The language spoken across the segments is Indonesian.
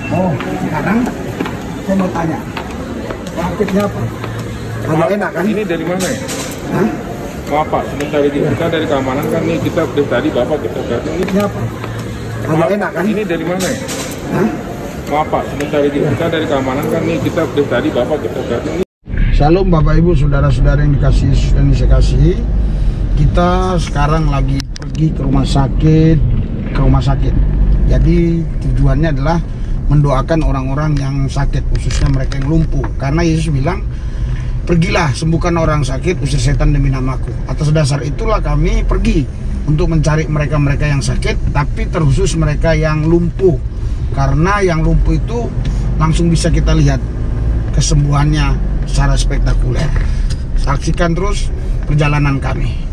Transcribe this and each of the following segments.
Oh, sekarang saya mau tanya, sakitnya apa? Agak enak kan? Ini dari mana ya? Hah? Maaf Pak, sebentar ini kita dari keamanan kan nih kita dari tadi Bapak kita datang ini. Sakitnya apa? Agak enak kan? Ini dari mana ya? Hah? Maaf Pak, sebentar ini kita dari keamanan kan nih kita dari tadi Bapak kita datang ini. Shalom Bapak Ibu, saudara-saudara yang dikasih Yesus dan saya kasihi. Kita sekarang lagi pergi ke rumah sakit. Jadi tujuannya adalah mendoakan orang-orang yang sakit, khususnya mereka yang lumpuh. Karena Yesus bilang, pergilah sembuhkan orang sakit, usir setan demi namaku. Atas dasar itulah kami pergi untuk mencari mereka-mereka yang sakit, tapi terkhusus mereka yang lumpuh. Karena yang lumpuh itu langsung bisa kita lihat kesembuhannya secara spektakuler. Saksikan terus perjalanan kami.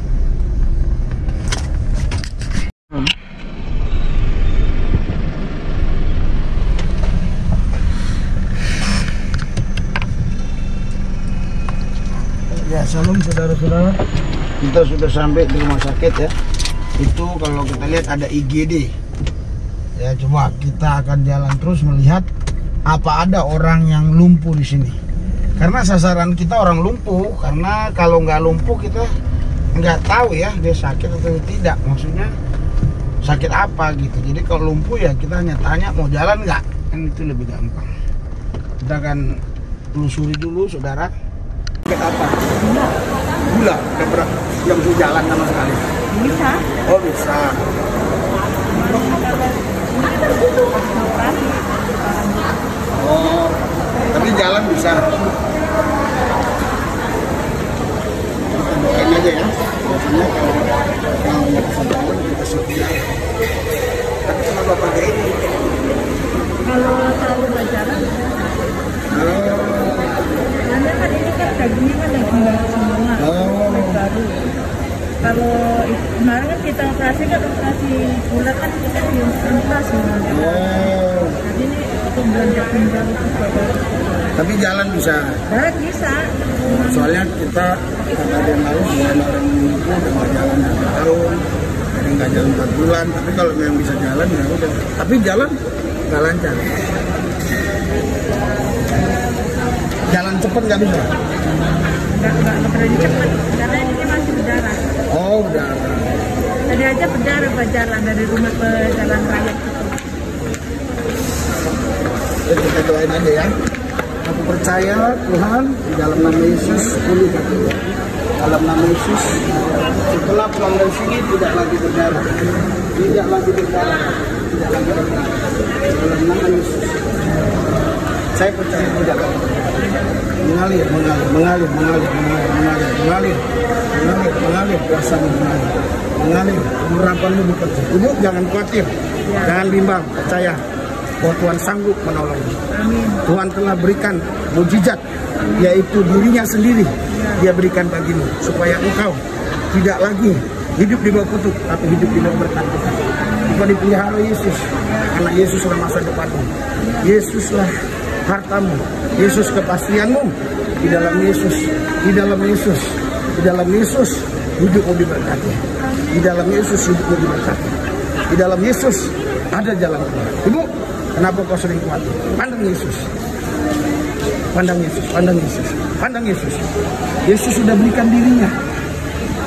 Ya, salam saudara-saudara. Kita sudah sampai di rumah sakit ya. Itu kalau kita lihat ada IGD. Ya, coba kita akan jalan terus melihat apa ada orang yang lumpuh di sini. Karena sasaran kita orang lumpuh, karena kalau nggak lumpuh kita nggak tahu ya dia sakit atau tidak. Maksudnya sakit apa gitu. Jadi kalau lumpuh ya kita hanya tanya mau jalan nggak, kan itu lebih gampang. Kita akan telusuri dulu saudara. Sakit apa? Gula. Udah berapa yang bisa jalan sama sekali? Bisa. Oh bisa. Oh, tapi jalan bisa. Kita doain aja ya. Biasanya kalau nggak bisa jalan kita setia. Tapi kenapa pakai ini? Kalau selalu berjalan, karena kan ini kan dagingnya kan daging baru semua, baru. Kalau kemarin kan kita operasi gula kan kita diampuasi. Jadi ini untuk belanja baru juga baru. Tapi jalan bisa. Jalan bisa. Soalnya kita kata ada yang lalu orang lumpuh nggak jalan 2 tahun, ada nggak jalan 4 bulan. Tapi kalau memang bisa jalan ya udah. Tapi jalan nggak lancar. Jalan cepet nggak bisa? Nggak terlalu cepat, karena ini masih berdarah. Oh berdarah. Tadi aja berdarah berjalan dari rumah ke jalan raya itu. Ya, kita doain aja ya. Aku percaya Tuhan di dalam nama Yesus pulihkan. Dalam nama Yesus setelah pulang dari sini tidak lagi berdarah, tidak lagi berdarah, tidak lagi berdarah. Dalam nama Yesus saya percaya tidak lagi mengalir kuasa mengalir urapanmu bekerja. Ibu jangan khawatir, jangan bimbang, percaya bahwa Tuhan sanggup menolongmu. Tuhan telah berikan mujizat, yaitu dirinya sendiri dia berikan bagimu, supaya engkau tidak lagi hidup di bawah kutuk, tapi hidup di bawah berkat Tuhan. Engkau dipelihara Yesus, karena Yesuslah masa depanmu, Yesuslah hartamu, Yesus kepastianmu. Di dalam Yesus, di dalam Yesus, di dalam Yesus hidupmu diberkati. Di dalam Yesus hidupmu diberkati. Di dalam Yesus ada jalan keluar. Ibu, kenapa kau sering khawatir? Pandang Yesus. Pandang Yesus, pandang Yesus, pandang Yesus. Yesus sudah berikan dirinya.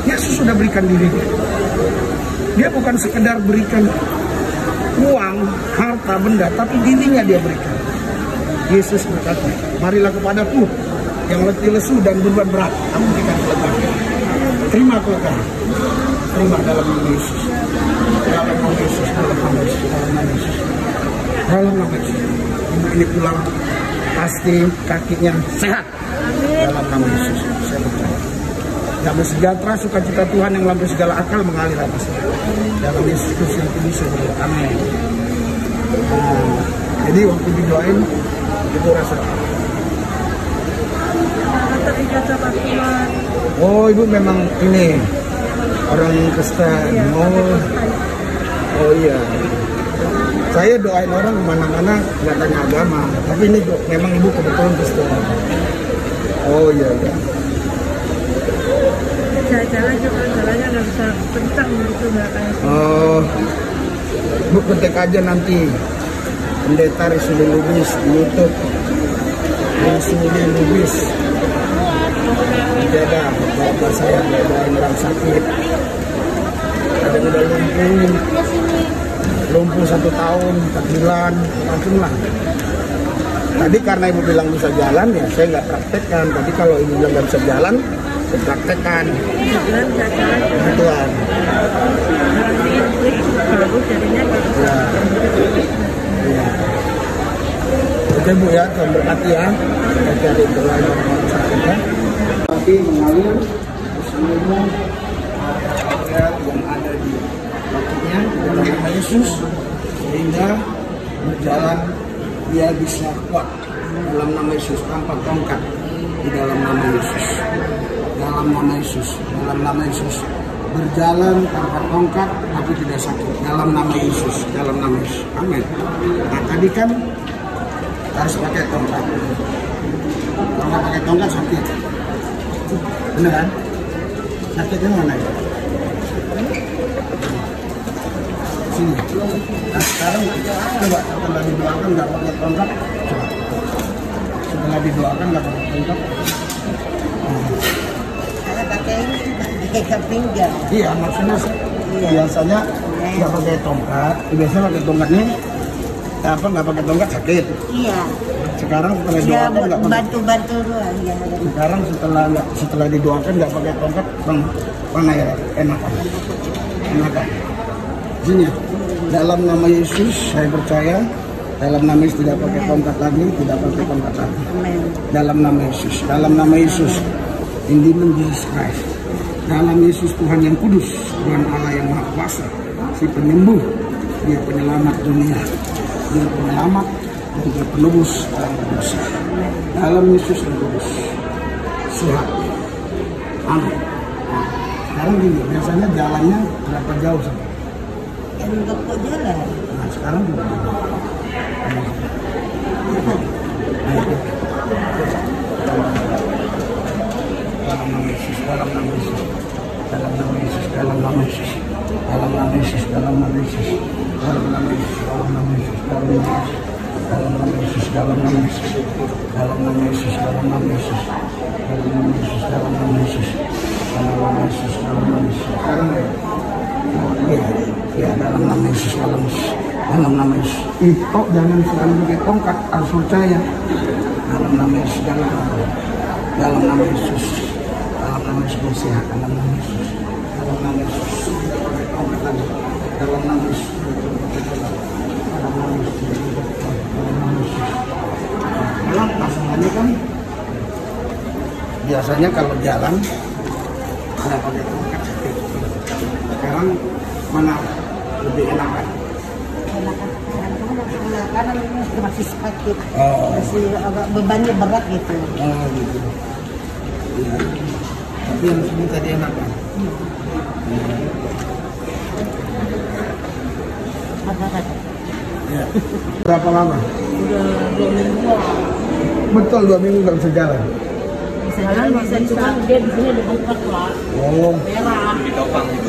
Yesus sudah berikan dirinya. Dia bukan sekedar berikan uang, harta, benda, tapi dirinya dia berikan. Yesus berkata, marilah kepadaku yang letih lesu dan beban berat, aku berikan kelegaan. Terima kelegaan. Terima dalam nama Yesus. Dalam nama Yesus, dalam nama Yesus, dalam nama Yesus. Dalam nama Yesus. Ibu ini pulang pasti kakinya sehat. Dalam nama Yesus, saya percaya. Damai sejahtera, sukacita Tuhan yang melampaui segala akal mengalir atasnya. Dalam Yesus Kristus yang kudus. Amin. Jadi waktu didoain itu rasa. Oh ibu memang ini orang Kristen. Oh iya. Saya doain orang kemana-mana nggak tanya agama. Tapi ini memang ibu kebetulan Kristen. Oh iya. Jalan juga jalannya nggak bisa kencang gitu nggak kayak. Oh, ibu ketik aja nanti Pendeta Risuli Lubis di YouTube. Risuli Lubis. Jaga bapak saya ada yang sakit. Ada yang udah lumpuh 1 tahun, 4 bulan, langsung lah. Tadi karena ibu bilang bisa jalan ya saya nggak praktekkan. Tadi kalau ibu bilang nggak bisa jalan, saya praktekkan. Kebetulan. Ya. Ya. Oke Bu ya, Tuhan berkati ya. Kita cari doa orang sakit ya. Tapi mengalir seluruh area yang ada di kakinya dalam nama Yesus sehingga berjalan dia bisa kuat dalam nama Yesus tanpa tongkat di dalam nama Yesus. Dalam nama Yesus, dalam nama Yesus berjalan tanpa tongkat tapi tidak sakit dalam nama Yesus, dalam nama Yesus. Amin. Nah tadi kan harus pakai tongkat. Kalau nggak pakai tongkat sakit. Benar kan? Sakitnya mana ya? Sini. Nah, sekarang coba setelah didoakan nggak pakai tongkat. Coba. Setelah didoakan nggak pakai tongkat. Saya pakai ini pakai pinggang. Iya maksudnya biasanya nggak pakai tongkat. Biasanya pakai tongkat nih. Apa nggak pakai tongkat sakit? Iya. Sekarang setelah Ya, didoakan nggak pakai. bantu-bantu doang ya. Sekarang setelah didoakan nggak pakai tongkat, mana ya enakan? Enakan. Sini. Dalam nama Yesus saya percaya. Dalam nama Yesus tidak pakai tongkat lagi, tidak pakai tongkat lagi. Amin. Dalam nama Yesus. Dalam nama Yesus. In the name of Jesus Christ. Dalam Yesus Tuhan yang kudus, Tuhan Allah yang Maha Kuasa, si penyembuh, dia penyelamat dunia, dia penyelamat dan dia penebus orang berdosa. Dalam Yesus yang kudus, sehat. Amin. Sekarang gini, biasanya jalannya berapa jauh sih? Yang kok jalan. Nah sekarang juga. Dalam nama Yesus, dalam nama Yesus, dalam nama Yesus, dalam nama Yesus, dalam nama Yesus, dalam nama Yesus, dalam nama Yesus, dalam nama Yesus, dalam nama Yesus, dalam nama Yesus, dalam nama Yesus, dalam nama Yesus, dalam nama Yesus, dalam nama Yesus, dalam nama Yesus, dalam nama Yesus. Sekarang ya, dalam nama Yesus, dalam nama Yesus. Itu jangan selalu pakai tongkat, harus percaya. Dalam nama Yesus, dalam nama Yesus, dalam nama Yesus bersehat, dalam nama Yesus, dalam nama Yesus, dalam nama Yesus, dalam nama Yesus, dalam nama Yesus. Memang pasangannya kan biasanya kalau jalan nggak pakai tongkat sakit. Sekarang mana lebih enakan? Karena masih sakit, masih agak bebannya berat gitu. Oh gitu. Ya. Tapi yang sini tadi enakan. Ya. Berapa lama? Udah 2 minggu. Betul 2 minggu nggak bisa jalan. Jalan bisa cuma dia di sini ada bengkak Pak. Oh. Merah.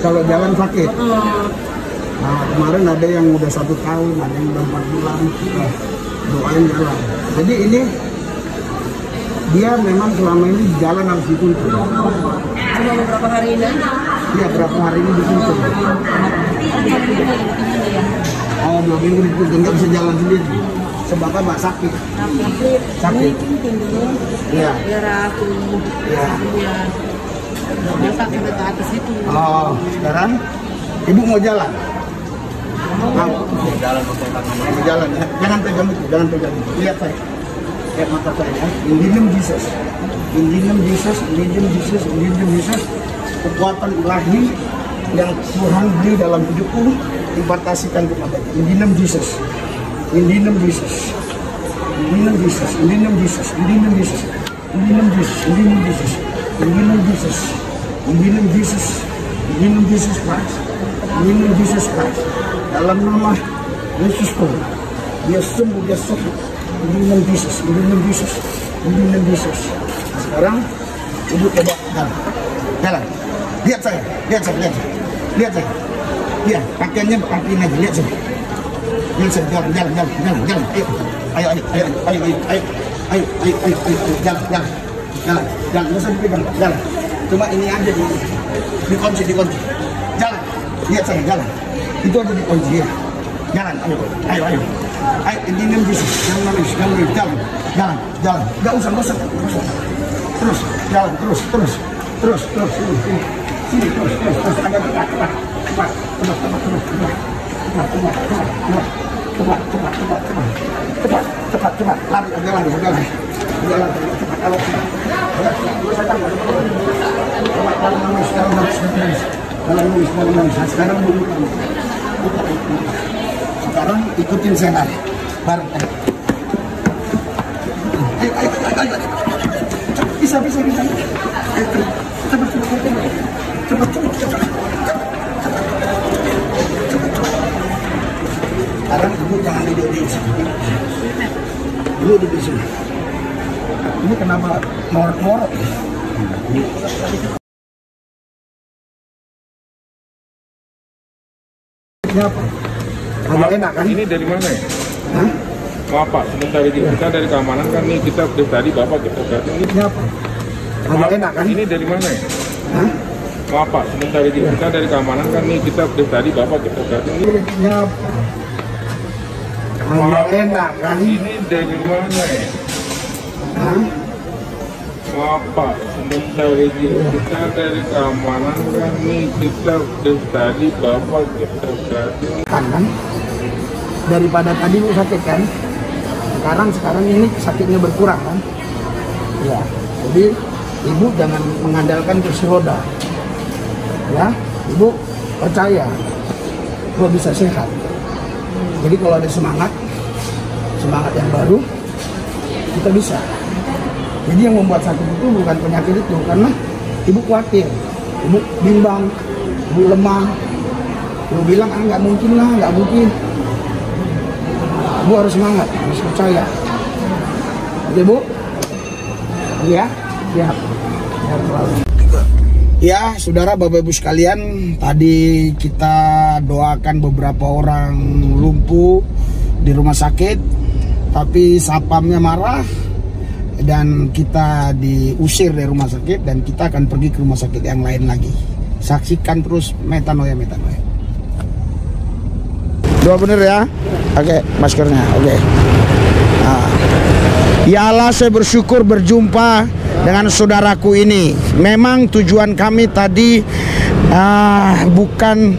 Kalau jalan sakit. Nah kemarin ada yang udah 1 tahun, ada yang udah 4 bulan. Doain jalan. Jadi ini dia memang selama ini jalan harus dituntun. Cuma beberapa hari ini aja. Iya berapa hari ini dituntun. Oh 2 minggu dituntun nggak bisa jalan sendiri. Sebab apa? Sakit. Sakit. Iya. Darah aku. Iya. Dia sakit ke atas itu. Oh sekarang ibu mau jalan. Mau jalan ya. Jangan pegang itu, jangan pegang itu. Lihat saya. Lihat mata saya ya. In the name Jesus. In the name Jesus, in the name Jesus, in the name Jesus. Kekuatan ilahi yang Tuhan beri dalam hidupku impartasikan kepada in the name Jesus. In the name Jesus. In the name Jesus. In the name Jesus. In the name Jesus. In the name Jesus. In the name Jesus. In the name Jesus. In the name Jesus. In the name Jesus Christ. In the name Jesus Christ. Dalam nama Yesus Tuhan. Dia sembuh, dia sembuh. In the name Jesus. In the name Jesus. In the name Jesus. Nah, sekarang ibu coba jalan. Jalan. Lihat saya. Lihat saya. Lihat saya. Lihat saya. Lihat pakaiannya pakai aja. Lihat saya. Wilson, jalan. Ayo, jalan. Nggak usah dipegang, jalan. Cuma ini aja dikunci. Jalan, lihat saya, jalan. Itu aja dikunci ya. Jalan, ayo. Ini bisa, jalan. Nggak usah. Terus, jalan, terus. Sini, terus. Agak cepat. Cepat. Lari, jalan. Sekarang ikutin saya bareng. Ayo. Bisa. Cepat. Sekarang ibu jangan duduk di sini. Ibu duduk di sini. Ini kenapa morok-morok? Ini apa? Agak enak kan? Ini dari mana ya? Hah? Maaf Pak, sebentar ini kita dari keamanan kan nih kita dari tadi Bapak kita datang. Ini apa? Agak enak kan? Ini dari mana ya? Hah? Maaf Pak, sebentar ini kita dari keamanan kan nih kita dari tadi Bapak kita datang. Ini apa? Agak enak kan? Ini dari mana ya? Hah? Maaf Pak, sebentar ini kita dari keamanan kan nih kita dari tadi Bapak kita datang. Kan? Daripada tadi lu sakit kan? Sekarang ini sakitnya berkurang kan? Ya, jadi ibu jangan mengandalkan kursi roda. Ya, ibu percaya gua bisa sehat. Jadi kalau ada semangat yang baru, kita bisa. Jadi yang membuat sakit itu bukan penyakit itu, karena ibu khawatir, ibu bimbang, ibu lemah, ibu bilang nggak mungkin. Ibu harus semangat, harus percaya. Oke Bu? Iya, siap. Ya, saudara Bapak Ibu sekalian, tadi kita doakan beberapa orang lumpuh di rumah sakit, tapi satpamnya marah dan kita diusir dari rumah sakit dan kita akan pergi ke rumah sakit yang lain lagi. Saksikan terus Metanoia. Doa bener ya? Oke, maskernya. Oke. Nah. Ya Allah, saya bersyukur berjumpa dengan saudaraku ini. Memang tujuan kami tadi bukan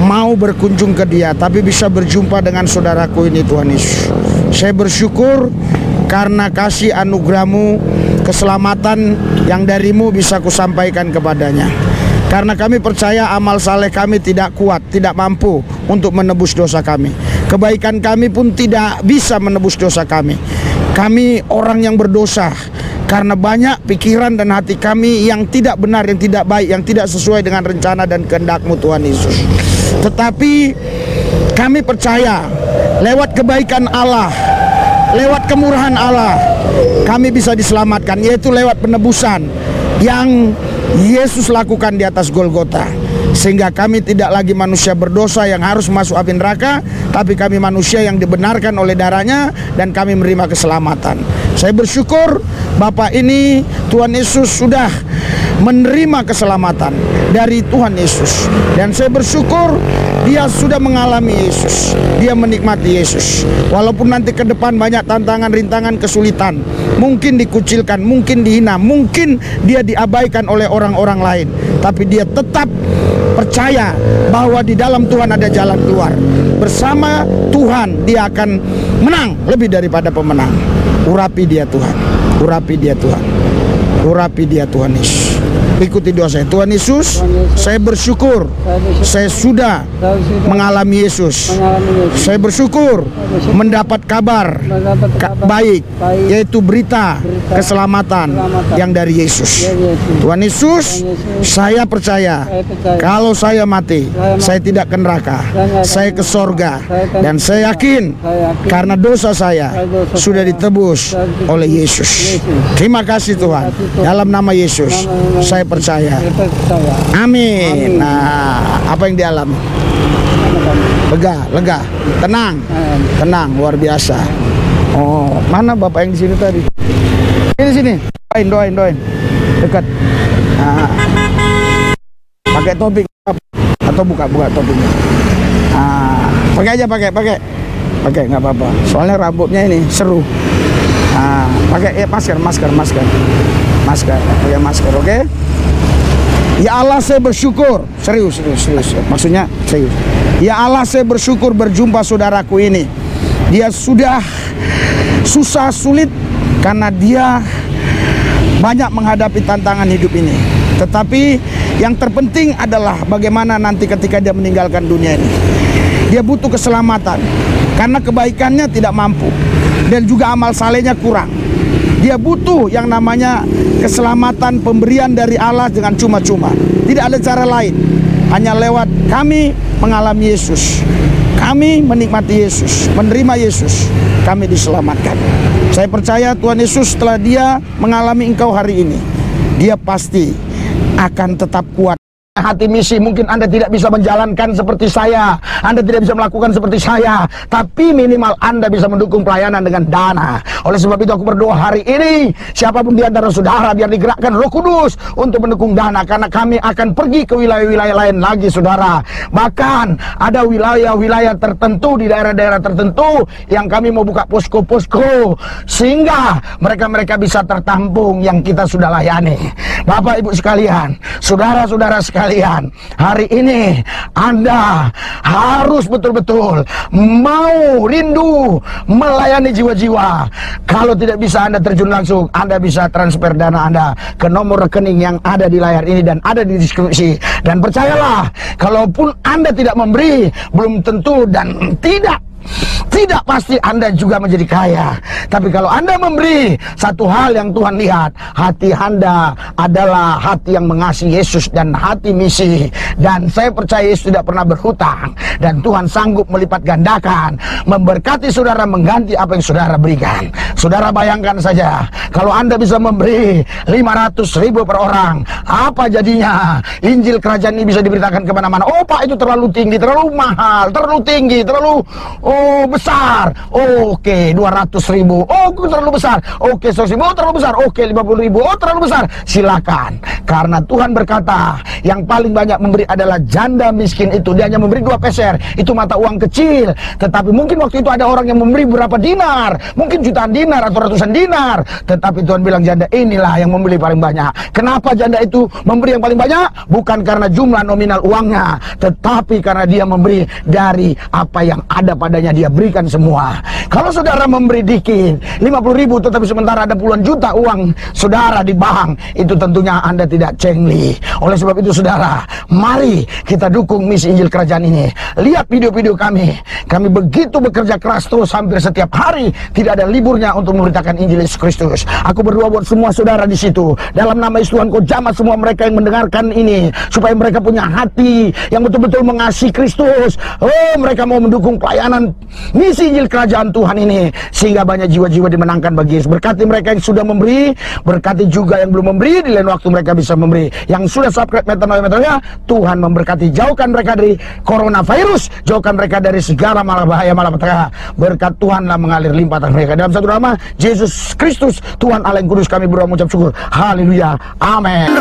mau berkunjung ke dia, tapi bisa berjumpa dengan saudaraku ini, Tuhan Yesus. Saya bersyukur karena kasih anugerah-Mu, keselamatan yang dari-Mu bisa kusampaikan kepadanya. Karena kami percaya amal saleh kami tidak kuat, tidak mampu untuk menebus dosa kami. Kebaikan kami pun tidak bisa menebus dosa kami. Kami orang yang berdosa karena banyak pikiran dan hati kami yang tidak benar, yang tidak baik, yang tidak sesuai dengan rencana dan kehendak-Mu Tuhan Yesus. Tetapi kami percaya lewat kebaikan Allah, lewat kemurahan Allah, kami bisa diselamatkan, yaitu lewat penebusan yang Yesus lakukan di atas Golgota. Sehingga kami tidak lagi manusia berdosa yang harus masuk api neraka, tapi kami manusia yang dibenarkan oleh darahnya dan kami menerima keselamatan. Saya bersyukur Bapak ini, Tuhan Yesus sudah menerima keselamatan dari Tuhan Yesus. Dan saya bersyukur dia sudah mengalami Yesus, dia menikmati Yesus. Walaupun nanti ke depan banyak tantangan, rintangan, kesulitan, mungkin dikucilkan, mungkin dihina, mungkin dia diabaikan oleh orang-orang lain, tapi dia tetap percaya bahwa di dalam Tuhan ada jalan keluar. Bersama Tuhan dia akan menang lebih daripada pemenang. Urapi dia Tuhan, urapi dia Tuhan, urapi dia Tuhan Yesus. Ikuti doa saya. Tuhan Yesus, saya bersyukur saya sudah mengalami Yesus. Saya bersyukur mendapat kabar baik, yaitu berita keselamatan yang dari Yesus. Tuhan Yesus, saya percaya kalau saya mati, saya tidak ke neraka, saya ke sorga. Dan saya yakin karena dosa saya sudah ditebus oleh Yesus. Terima kasih Tuhan. Dalam nama Yesus saya percaya. Amin. Nah, apa yang dialami? lega, tenang, luar biasa. Oh, mana bapak yang di sini tadi? Ini sini, doain, dekat. Nah, pakai topik atau buka topiknya. Nah, pakai aja, pakai, nggak apa-apa. Soalnya rambutnya ini seru. Nah, pakai masker, pakai masker, oke? Ya Allah, saya bersyukur, serius, maksudnya serius. Ya Allah, saya bersyukur berjumpa saudaraku ini. Dia sudah susah sulit karena dia banyak menghadapi tantangan hidup ini. Tetapi yang terpenting adalah bagaimana nanti ketika dia meninggalkan dunia ini. Dia butuh keselamatan karena kebaikannya tidak mampu dan juga amal salehnya kurang. Dia butuh yang namanya keselamatan, pemberian dari Allah dengan cuma-cuma. Tidak ada cara lain, hanya lewat kami mengalami Yesus, kami menikmati Yesus, menerima Yesus, kami diselamatkan. Saya percaya Tuhan Yesus setelah dia mengalami engkau hari ini, dia pasti akan tetap kuat. Hati misi, mungkin Anda tidak bisa menjalankan seperti saya, Anda tidak bisa melakukan seperti saya, tapi minimal Anda bisa mendukung pelayanan dengan dana. Oleh sebab itu aku berdoa hari ini, siapapun di antara saudara, biar digerakkan Roh Kudus untuk mendukung dana, karena kami akan pergi ke wilayah-wilayah lain lagi, saudara. Bahkan ada wilayah-wilayah tertentu di daerah-daerah tertentu yang kami mau buka posko-posko, sehingga mereka bisa tertampung yang kita sudah layani. Bapak Ibu sekalian, saudara-saudara sekalian, hari ini Anda harus betul-betul mau rindu melayani jiwa-jiwa. Kalau tidak bisa Anda terjun langsung, Anda bisa transfer dana Anda ke nomor rekening yang ada di layar ini dan ada di deskripsi. Dan percayalah, kalaupun Anda tidak memberi, belum tentu dan tidak pasti Anda juga menjadi kaya. Tapi kalau Anda memberi, satu hal yang Tuhan lihat, hati Anda adalah hati yang mengasihi Yesus dan hati misi. Dan saya percaya Yesus tidak pernah berhutang, dan Tuhan sanggup melipat gandakan, memberkati saudara, mengganti apa yang saudara berikan. Saudara bayangkan saja, kalau Anda bisa memberi 500.000 per orang, apa jadinya? Injil kerajaan ini bisa diberitakan kemana-mana. Oh Pak, itu terlalu tinggi, terlalu mahal, terlalu tinggi, terlalu besar. Oke, 200.000. Oh, terlalu besar. Oke, 100.000. Oh, terlalu besar. Oke, 50.000. Oh, terlalu besar. Silakan. Karena Tuhan berkata, yang paling banyak memberi adalah janda miskin itu. Dia hanya memberi 2 peser. Itu mata uang kecil. Tetapi mungkin waktu itu ada orang yang memberi berapa dinar. Mungkin jutaan dinar atau ratusan dinar. Tetapi Tuhan bilang, janda inilah yang memberi paling banyak. Kenapa janda itu memberi yang paling banyak? Bukan karena jumlah nominal uangnya, tetapi karena dia memberi dari apa yang ada padanya, dia berikan semua. Kalau saudara memberi dikit, 50.000, tetapi sementara ada puluhan juta uang saudara di bank, itu tentunya Anda tidak cengli. Oleh sebab itu saudara, mari kita dukung misi Injil Kerajaan ini. Lihat video-video kami begitu bekerja keras terus, hampir setiap hari, tidak ada liburnya untuk memberitakan Injil Yesus Kristus. Aku berdoa buat semua saudara di situ, dalam nama Yesus Tuhan, Kau jamah semua mereka yang mendengarkan ini, supaya mereka punya hati yang betul-betul mengasihi Kristus. Oh, mereka mau mendukung pelayanan misi Injil Kerajaan Tuhan ini, sehingga banyak jiwa-jiwa dimenangkan bagi Yesus. Berkati mereka yang sudah memberi, berkati juga yang belum memberi, di lain waktu mereka bisa memberi. Yang sudah subscribe metanoia, Tuhan memberkati. Jauhkan mereka dari coronavirus, jauhkan mereka dari segala malapetaka. Berkat Tuhanlah mengalir limpah atas mereka. Dalam satu nama Yesus Kristus, Tuhan Allah yang kudus, kami berdoa mengucap syukur. Haleluya, amin.